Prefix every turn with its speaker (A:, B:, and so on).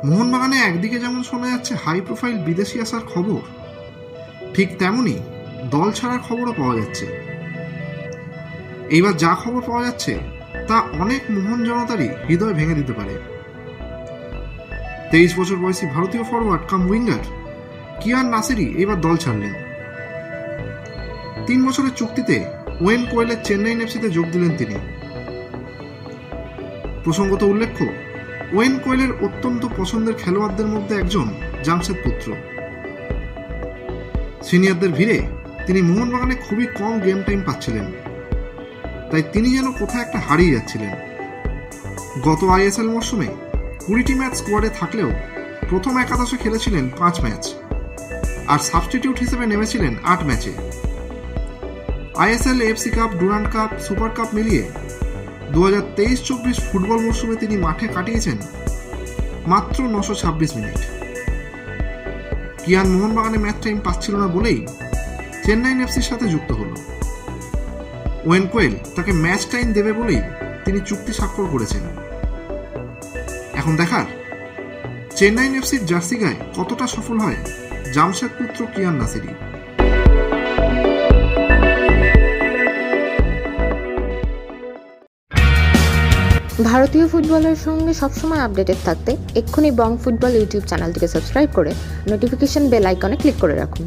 A: মোহনবাগানে একদিকে যেমন শোনা যাচ্ছে হাই প্রোফাইল বিদেশি আসার খবর, ঠিক তেমনি দল ছাড়ার খবরও পাওয়া যাচ্ছে। এইবার যা খবর পাওয়া যাচ্ছে তা অনেক মোহন জনতারই হৃদয় ভেঙে দিতে পারে। 23 বছর বয়সী ভারতীয় ফরওয়ার্ড কাম উইঙ্গার কিয়ান নাসিরি এবার দল ছাড়লেন। 3 বছরের চুক্তিতে ওয়েন কোয়েলের চেন্নাইন এফসিতে যোগ দিলেন তিনি। প্রসঙ্গত উল্লেখ্য, ওয়েন কোয়েলের অত্যন্ত পছন্দের খেলোয়াড়দের মধ্যে একজন জামশেদ পুত্র। সিনিয়রদের ভিড়ে তিনি মোহনবাগানে খুবই কম গেম টাইম পাচ্ছিলেন, তাই তিনি যেন কোথায় একটা হারিয়ে যাচ্ছিলেন। গত আইএসএল মরশুমে 20টি ম্যাচ স্কোয়াডে থাকলেও প্রথম একাদশে খেলেছিলেন 5 ম্যাচ আর সাবস্টিটিউট হিসেবে নেমেছিলেন 8 ম্যাচে। ISL, AFC cup, Durand cup, super cup মিলিয়ে 2023-24 ফুটবল মরশুমে তিনি মাঠে কাটিয়েছেন মাত্র 926 মিনিট। কিয়ান মোহনবাগানে ম্যাচ টাইম পাচ্ছিল না বলেই চেন্নাইন এফসির সাথে যুক্ত হল। ওয়েন কোয়েল তাকে ম্যাচ টাইম দেবে বলেই তিনি চুক্তি স্বাক্ষর করেছেন। এখন দেখার চেন্নাইন এফসির জার্সি গায়ে কতটা সফল হয় জামশেদ পুত্র কিয়ান নাসিরি।
B: ভারতীয় ফুটবলের সঙ্গে সবসময় আপডেটেড থাকতে এক্ষুনি বং ফুটবল ইউটিউব চ্যানেলটিকে সাবস্ক্রাইব করে নোটিফিকেশন বেল আইকনে ক্লিক করে রাখুন।